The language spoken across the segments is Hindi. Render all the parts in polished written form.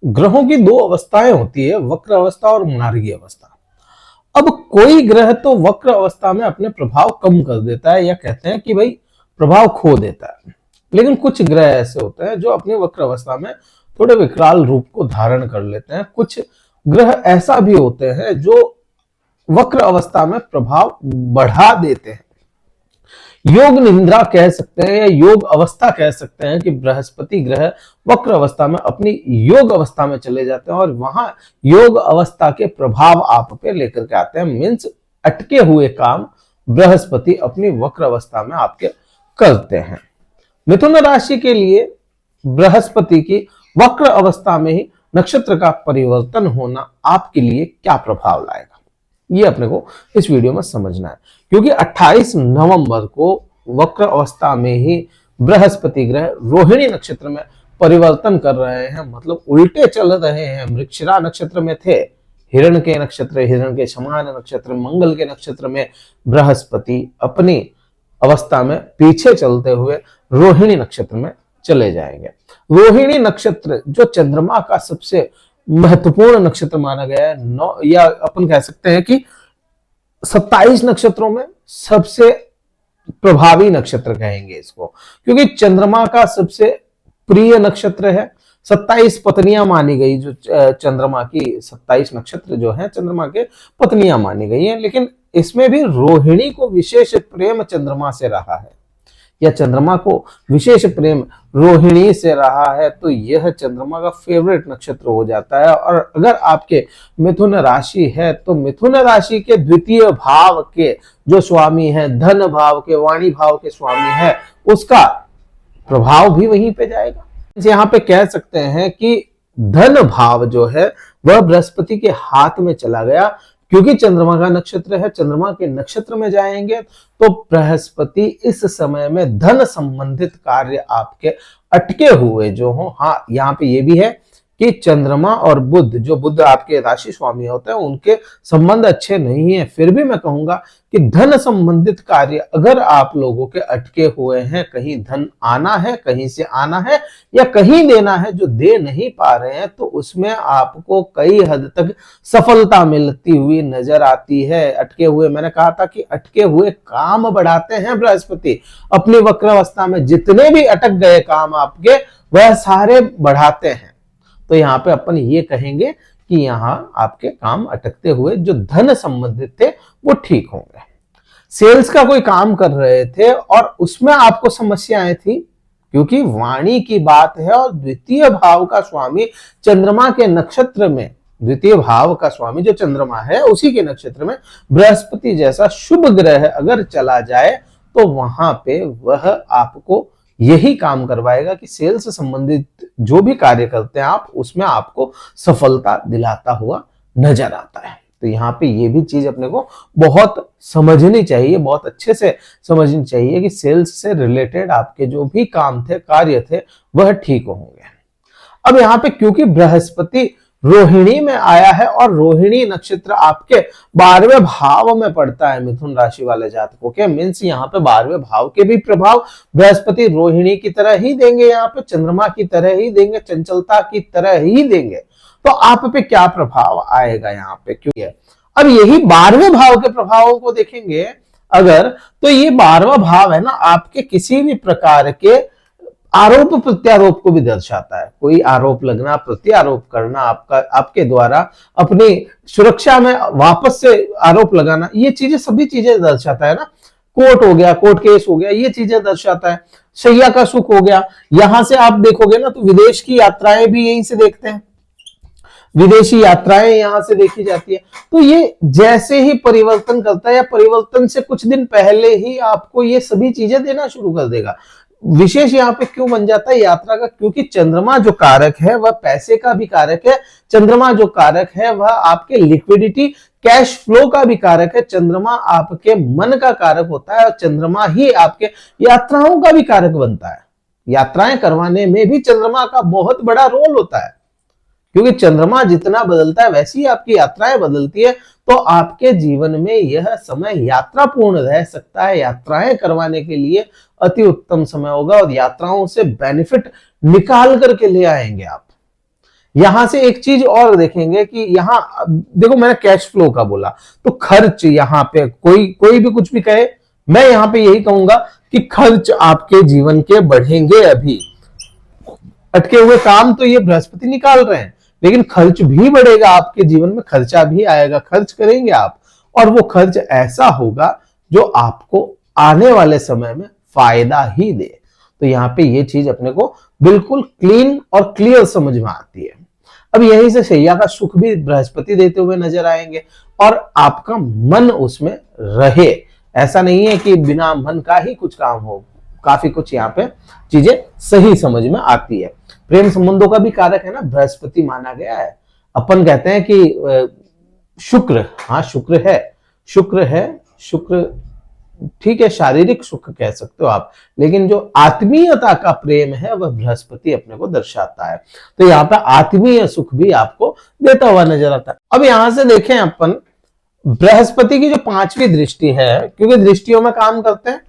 ग्रहों की दो अवस्थाएं होती है, वक्र अवस्था और मार्गीय अवस्था। अब कोई ग्रह तो वक्र अवस्था में अपने प्रभाव कम कर देता है, या कहते हैं कि भाई प्रभाव खो देता है, लेकिन कुछ ग्रह ऐसे होते हैं जो अपनी वक्र अवस्था में थोड़े विकराल रूप को धारण कर लेते हैं। कुछ ग्रह ऐसा भी होते हैं जो वक्र अवस्था में प्रभाव बढ़ा देते हैं। योग निंद्रा कह सकते हैं या योग अवस्था कह सकते हैं कि बृहस्पति ग्रह वक्र अवस्था में अपनी योग अवस्था में चले जाते हैं और वहां योग अवस्था के प्रभाव आप पे लेकर के आते हैं। मीन्स अटके हुए काम बृहस्पति अपनी वक्र अवस्था में आपके करते हैं। मिथुन राशि के लिए बृहस्पति की वक्र अवस्था में ही नक्षत्र का परिवर्तन होना आपके लिए क्या प्रभाव लाएगा, ये अपने को इस वीडियो में समझना है। क्योंकि 28 नवंबर को वक्र अवस्था में ही बृहस्पति ग्रह रोहिणी नक्षत्र में परिवर्तन कर रहे हैं, मतलब उल्टे चल रहे हैं। मृगशिरा नक्षत्र में थे, हिरण के नक्षत्र, हिरण के समान नक्षत्र, मंगल के नक्षत्र में बृहस्पति अपनी अवस्था में पीछे चलते हुए रोहिणी नक्षत्र में चले जाएंगे। रोहिणी नक्षत्र जो चंद्रमा का सबसे महत्वपूर्ण नक्षत्र माना गया है, या अपन कह सकते हैं कि 27 नक्षत्रों में सबसे प्रभावी नक्षत्र कहेंगे इसको, क्योंकि चंद्रमा का सबसे प्रिय नक्षत्र है। 27 पत्नियां मानी गई, जो चंद्रमा की 27 नक्षत्र जो है चंद्रमा के पत्नियां मानी गई है, लेकिन इसमें भी रोहिणी को विशेष प्रेम चंद्रमा से रहा है, या चंद्रमा को विशेष प्रेम रोहिणी से रहा है, तो यह चंद्रमा का फेवरेट नक्षत्र हो जाता है। और अगर आपके मिथुन राशि है तो मिथुन राशि के द्वितीय भाव के जो स्वामी है, धन भाव के, वाणी भाव के स्वामी है, उसका प्रभाव भी वहीं पे जाएगा। यहाँ पे कह सकते हैं कि धन भाव जो है वह बृहस्पति के हाथ में चला गया, क्योंकि चंद्रमा का नक्षत्र है। चंद्रमा के नक्षत्र में जाएंगे तो बृहस्पति इस समय में धन संबंधित कार्य आपके अटके हुए जो हो। हाँ, यहाँ पे ये भी है कि चंद्रमा और बुध, जो बुध आपके राशि स्वामी होते हैं, उनके संबंध अच्छे नहीं है। फिर भी मैं कहूंगा कि धन संबंधित कार्य अगर आप लोगों के अटके हुए हैं, कहीं धन आना है, कहीं से आना है या कहीं देना है, जो दे नहीं पा रहे हैं, तो उसमें आपको कई हद तक सफलता मिलती हुई नजर आती है। अटके हुए, मैंने कहा था कि अटके हुए काम बढ़ाते हैं बृहस्पति अपनी वक्र अवस्था में। जितने भी अटक गए काम आपके, वह सारे बढ़ाते हैं। तो यहाँ पे अपन ये कहेंगे कि यहाँ आपके काम अटकते हुए जो धन संबंधित थे वो ठीक होंगे। सेल्स का कोई काम कर रहे थे और उसमें आपको समस्याएं थी, क्योंकि वाणी की बात है और द्वितीय भाव का स्वामी चंद्रमा के नक्षत्र में, द्वितीय भाव का स्वामी जो चंद्रमा है उसी के नक्षत्र में बृहस्पति जैसा शुभ ग्रह अगर चला जाए तो वहां पे वह आपको यही काम करवाएगा कि सेल्स से संबंधित जो भी कार्य करते हैं आप, उसमें आपको सफलता दिलाता हुआ नजर आता है। तो यहाँ पे ये भी चीज अपने को बहुत समझनी चाहिए, बहुत अच्छे से समझनी चाहिए कि सेल्स से रिलेटेड आपके जो भी काम थे, कार्य थे, वह ठीक होंगे। अब यहाँ पे क्योंकि बृहस्पति रोहिणी में आया है और रोहिणी नक्षत्र आपके 12वें भाव में पड़ता है मिथुन राशि वाले जातकों के, मीन्स यहाँ पे 12वें भाव के भी प्रभाव बृहस्पति रोहिणी की तरह ही देंगे, यहाँ पे चंद्रमा की तरह ही देंगे, चंचलता की तरह ही देंगे। तो आप पे क्या प्रभाव आएगा यहाँ पे, क्यों? अब यही 12वें भाव के प्रभावों को देखेंगे अगर, तो ये 12वां भाव है ना आपके किसी भी प्रकार के आरोप प्रत्यारोप को भी दर्शाता है। कोई आरोप लगना, प्रत्यारोप करना, आपके द्वारा अपनी सुरक्षा में वापस से आरोप लगाना, ये चीजें सभी चीजें दर्शाता है ना। कोर्ट हो गया, कोर्ट केस हो गया, ये चीजें दर्शाता है। शैया का सुख हो गया। यहां से आप देखोगे ना तो विदेश की यात्राएं भी यहीं से देखते हैं, विदेशी यात्राएं यहां से देखी जाती है। तो ये जैसे ही परिवर्तन करता है या परिवर्तन से कुछ दिन पहले ही आपको ये सभी चीजें देना शुरू कर देगा। विशेष यहाँ पे क्यों बन जाता है यात्रा का, क्योंकि चंद्रमा जो कारक है वह पैसे का भी कारक है। चंद्रमा जो कारक है वह आपके लिक्विडिटी, कैश फ्लो का भी कारक है। चंद्रमा आपके मन का कारक होता है और चंद्रमा ही आपके यात्राओं का भी कारक बनता है। यात्राएं करवाने में भी चंद्रमा का बहुत बड़ा रोल होता है, क्योंकि चंद्रमा जितना बदलता है वैसी आपकी यात्राएं बदलती है। तो आपके जीवन में यह समय यात्रा पूर्ण रह सकता है। यात्राएं करवाने के लिए अति उत्तम समय होगा और यात्राओं से बेनिफिट निकाल करके ले आएंगे आप। यहां से एक चीज और देखेंगे कि यहां देखो, मैंने कैश फ्लो का बोला, तो खर्च यहां पे कोई भी कुछ भी कहे, मैं यहां पे यही कहूंगा कि खर्च आपके जीवन के बढ़ेंगे। अभी अटके हुए काम तो ये बृहस्पति निकाल रहे हैं, लेकिन खर्च भी बढ़ेगा आपके जीवन में, खर्चा भी आएगा, खर्च करेंगे आप, और वो खर्च ऐसा होगा जो आपको आने वाले समय में फायदा ही दे। तो यहाँ पे ये चीज अपने को बिल्कुल क्लीन और क्लियर समझ में आती है। अब यहीं से शैया का सुख भी बृहस्पति देते हुए नजर आएंगे, और आपका मन उसमें रहे। ऐसा नहीं है कि बिना मन का ही कुछ काम हो, काफी कुछ यहाँ पे चीजें सही समझ में आती है। प्रेम संबंधों का भी कारक है ना बृहस्पति माना गया है। अपन कहते हैं कि शुक्र, हाँ शुक्र है, शुक्र ठीक है, शारीरिक सुख कह सकते हो आप, लेकिन जो आत्मीयता का प्रेम है वह बृहस्पति अपने को दर्शाता है। तो यहाँ पे आत्मीय सुख भी आपको देता हुआ नजर आता है। अब यहां से देखें अपन, बृहस्पति की जो 5वीं दृष्टि है, क्योंकि दृष्टियों में काम करते हैं,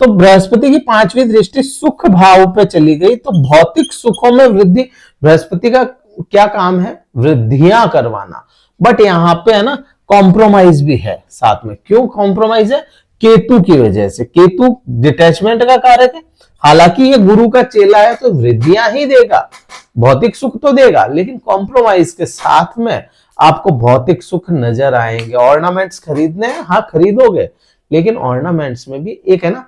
तो बृहस्पति की 5वीं दृष्टि सुख भाव पे चली गई, तो भौतिक सुखों में वृद्धि। बृहस्पति का क्या काम है? वृद्धियां करवाना। बट यहाँ पे है ना कॉम्प्रोमाइज भी है साथ में। क्यों कॉम्प्रोमाइज है? केतु की वजह से। केतु डिटैचमेंट का कारक है, हालांकि ये गुरु का चेला है तो वृद्धियां ही देगा, भौतिक सुख तो देगा, लेकिन कॉम्प्रोमाइज के साथ में आपको भौतिक सुख नजर आएंगे। ऑर्नामेंट्स खरीदने हैं, हाँ खरीदोगे, लेकिन ऑर्नामेंट्स में भी एक है ना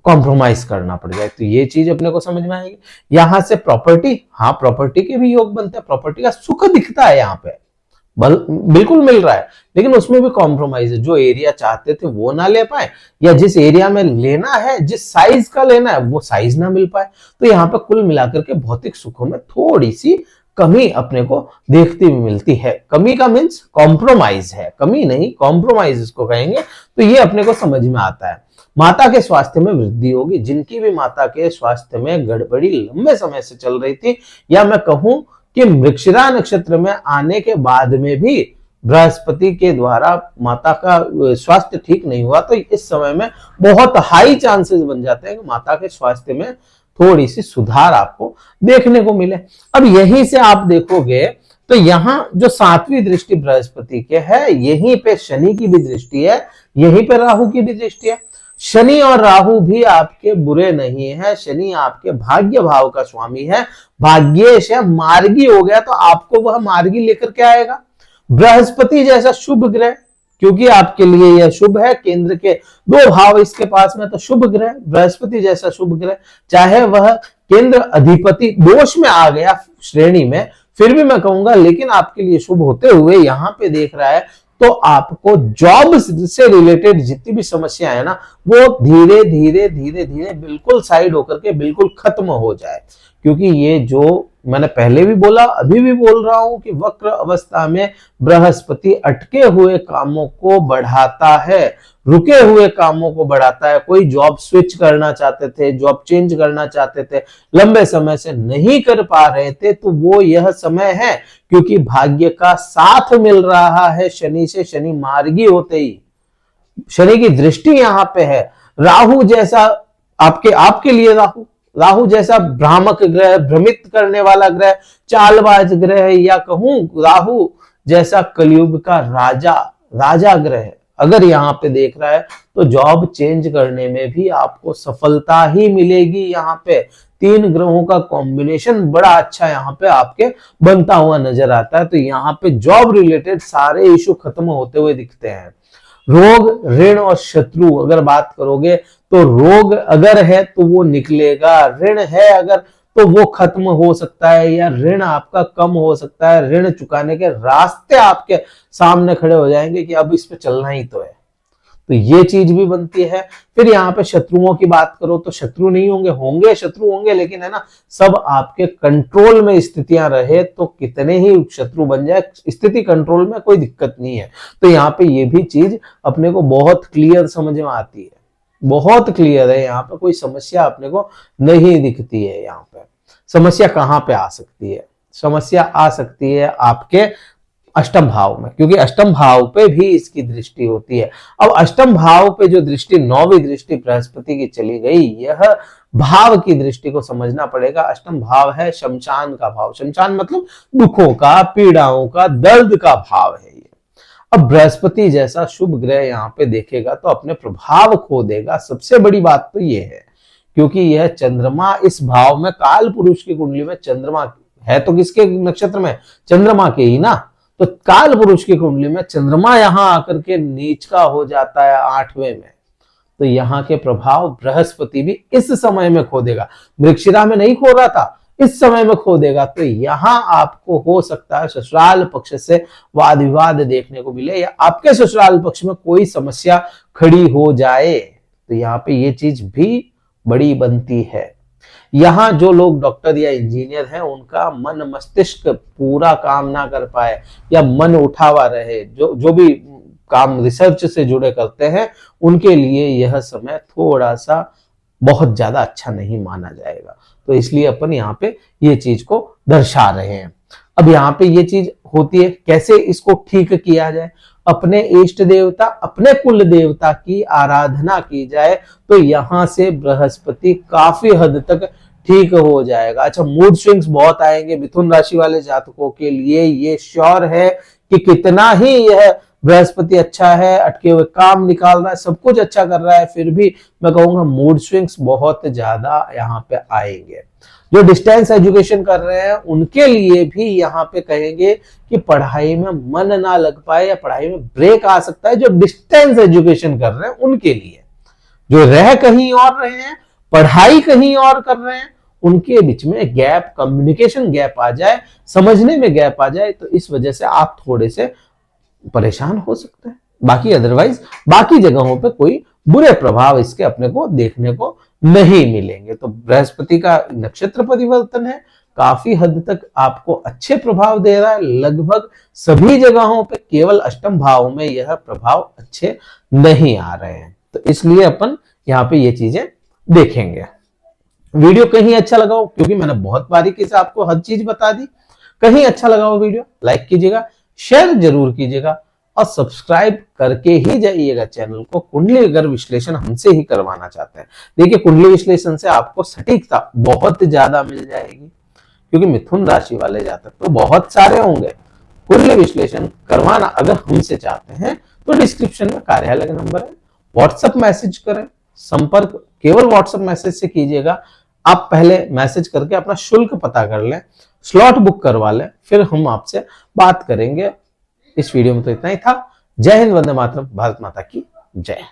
कॉम्प्रोमाइज करना पड़ जाए, तो ये चीज अपने को समझ में आएगी। यहां से प्रॉपर्टी, हाँ प्रॉपर्टी के भी योग बनते हैं, प्रॉपर्टी का सुख दिखता है यहाँ पे, बिल्कुल मिल रहा है, लेकिन उसमें भी कॉम्प्रोमाइज है। जो एरिया चाहते थे वो ना ले पाए, या जिस एरिया में लेना है, जिस साइज का लेना है वो साइज ना मिल पाए। तो यहाँ पे कुल मिलाकर के भौतिक सुखों में थोड़ी सी कमी अपने को देखती हुई मिलती है। कमी का मीन्स कॉम्प्रोमाइज है, कमी नहीं कॉम्प्रोमाइज इसको कहेंगे। तो ये अपने को समझ में आता है। माता के स्वास्थ्य में वृद्धि होगी। जिनकी भी माता के स्वास्थ्य में गड़बड़ी लंबे समय से चल रही थी, या मैं कहूं कि मृगशिरा नक्षत्र में आने के बाद में भी बृहस्पति के द्वारा माता का स्वास्थ्य ठीक नहीं हुआ, तो इस समय में बहुत हाई चांसेस बन जाते हैं कि माता के स्वास्थ्य में थोड़ी सी सुधार आपको देखने को मिले। अब यहीं से आप देखोगे तो यहां जो 7वीं दृष्टि बृहस्पति के है, यहीं पे शनि की भी दृष्टि है, यहीं पे राहु की भी दृष्टि है। शनि और राहु भी आपके बुरे नहीं है। शनि आपके भाग्य भाव का स्वामी है, भाग्येश है, मार्गी हो गया तो आपको वह मार्गी लेकर के आएगा। बृहस्पति जैसा शुभ ग्रह, क्योंकि आपके लिए यह शुभ है, केंद्र के 2 भाव इसके पास में, तो शुभ ग्रह बृहस्पति जैसा शुभ ग्रह, चाहे वह केंद्र अधिपति दोष में आ गया श्रेणी में, फिर भी मैं कहूंगा लेकिन आपके लिए शुभ होते हुए यहां पे देख रहा है, तो आपको जॉब से रिलेटेड जितनी भी समस्या है ना, वो धीरे धीरे धीरे धीरे बिल्कुल साइड होकर के बिल्कुल खत्म हो जाए। क्योंकि ये जो मैंने पहले भी बोला, अभी भी बोल रहा हूं कि वक्र अवस्था में बृहस्पति अटके हुए कामों को बढ़ाता है, रुके हुए कामों को बढ़ाता है। कोई जॉब स्विच करना चाहते थे, जॉब चेंज करना चाहते थे, लंबे समय से नहीं कर पा रहे थे, तो वो यह समय है, क्योंकि भाग्य का साथ मिल रहा है शनि से। शनि मार्गी होते ही शनि की दृष्टि यहां पे है। राहु जैसा आपके लिए राहु जैसा भ्रामक ग्रह, भ्रमित करने वाला ग्रह, चालबाज ग्रह, या कहूं राहु जैसा कलयुग का राजा ग्रह अगर यहाँ पे देख रहा है, तो जॉब चेंज करने में भी आपको सफलता ही मिलेगी। यहाँ पे 3 ग्रहों का कॉम्बिनेशन बड़ा अच्छा यहाँ पे आपके बनता हुआ नजर आता है। तो यहाँ पे जॉब रिलेटेड सारे इशू खत्म होते हुए दिखते हैं। रोग, ऋण और शत्रु अगर बात करोगे, तो रोग अगर है तो वो निकलेगा, ऋण है अगर तो वो खत्म हो सकता है, या ऋण आपका कम हो सकता है। ऋण चुकाने के रास्ते आपके सामने खड़े हो जाएंगे कि अब इस पे चलना ही तो है, तो ये चीज भी बनती है। फिर यहाँ पे शत्रुओं की बात करो तो शत्रु नहीं होंगे शत्रु होंगे, लेकिन है ना सब आपके कंट्रोल में स्थितियां रहे तो कितने ही शत्रु बन जाए, स्थिति कंट्रोल में कोई दिक्कत नहीं है। तो यहाँ पे ये भी चीज अपने को बहुत क्लियर समझ में आती है, बहुत क्लियर है। यहाँ पे कोई समस्या अपने को नहीं दिखती है। यहाँ पे समस्या कहाँ पे आ सकती है? समस्या आ सकती है आपके अष्टम भाव में, क्योंकि अष्टम भाव पे भी इसकी दृष्टि होती है। अब अष्टम भाव पे जो दृष्टि, नौवीं दृष्टि बृहस्पति की चली गई, यह भाव की दृष्टि को समझना पड़ेगा। अष्टम भाव है शमशान का भाव। शमशान मतलब दुखों का, पीड़ाओं का, दर्द का भाव है ये। अब बृहस्पति जैसा शुभ ग्रह यहाँ पे देखेगा तो अपने प्रभाव खो देगा। सबसे बड़ी बात तो ये है, क्योंकि यह चंद्रमा इस भाव में, काल पुरुष की कुंडली में चंद्रमा है तो किसके नक्षत्र में? चंद्रमा के ही ना। तो काल पुरुष की कुंडली में चंद्रमा यहां आकर के नीच का हो जाता है 8वें में, तो यहाँ के प्रभाव बृहस्पति भी इस समय में खो देगा। मृगशिरा में नहीं खो रहा था, इस समय में खो देगा। तो यहां आपको हो सकता है ससुराल पक्ष से वाद विवाद देखने को मिले, या आपके ससुराल पक्ष में कोई समस्या खड़ी हो जाए। तो यहाँ पे ये चीज भी बड़ी बनती है। यहाँ जो लोग डॉक्टर या इंजीनियर हैं, उनका मन मस्तिष्क पूरा काम ना कर पाए या मन उठावा रहे, जो भी काम रिसर्च से जुड़े करते हैं, उनके लिए यह समय थोड़ा सा बहुत ज्यादा अच्छा नहीं माना जाएगा। तो इसलिए अपन यहाँ पे ये चीज को दर्शा रहे हैं। अब यहाँ पे ये चीज होती है, कैसे इसको ठीक किया जाए? अपने इष्ट देवता, अपने कुल देवता की आराधना की जाए तो यहां से बृहस्पति काफी हद तक ठीक हो जाएगा। अच्छा, मूड स्विंग्स बहुत आएंगे मिथुन राशि वाले जातकों के लिए। ये श्योर है कि कितना ही यह बृहस्पति अच्छा है, अटके हुए काम निकाल रहा है, सब कुछ अच्छा कर रहा है, फिर भी मैं कहूंगा मूड स्विंग्स बहुत ज्यादा यहाँ पे आएंगे। जो डिस्टेंस एजुकेशन कर रहे हैं उनके लिए भी यहाँ पे कहेंगे कि पढ़ाई में मन ना लग पाए या पढ़ाई में ब्रेक आ सकता है। जो डिस्टेंस एजुकेशन कर रहे हैं उनके लिए, जो रह कहीं और रहे हैं, पढ़ाई कहीं और कर रहे हैं, उनके बीच में गैप, कम्युनिकेशन गैप आ जाए, समझने में गैप आ जाए, तो इस वजह से आप थोड़े से परेशान हो सकते हैं। बाकी अदरवाइज बाकी जगहों पे कोई बुरे प्रभाव इसके अपने को देखने को नहीं मिलेंगे। तो बृहस्पति का नक्षत्र परिवर्तन है, काफी हद तक आपको अच्छे प्रभाव दे रहा है। लगभग सभी जगहों पे, केवल अष्टम भाव में यह प्रभाव अच्छे नहीं आ रहे हैं। तो इसलिए अपन यहाँ पे ये चीजें देखेंगे। वीडियो कहीं अच्छा लगा हो, क्योंकि मैंने बहुत बारीकी से आपको हर चीज बता दी, कहीं अच्छा लगा हो वीडियो, लाइक कीजिएगा, शेयर जरूर कीजिएगा और सब्सक्राइब करके ही जाइएगा चैनल को। कुंडली अगर विश्लेषण हमसे ही करवाना चाहते हैं, देखिए कुंडली विश्लेषण से आपको सटीकता बहुत ज्यादा मिल जाएगी, क्योंकि मिथुन राशि वाले जातक तो बहुत सारे होंगे। कुंडली विश्लेषण करवाना अगर हमसे चाहते हैं तो डिस्क्रिप्शन में कार्यालय का नंबर है, व्हाट्सएप मैसेज करें। संपर्क केवल व्हाट्सएप मैसेज से कीजिएगा। आप पहले मैसेज करके अपना शुल्क पता कर लें, स्लॉट बुक करवा लें, फिर हम आपसे बात करेंगे। इस वीडियो में तो इतना ही था। जय हिंद, वंदे मातरम, भारत माता की जय।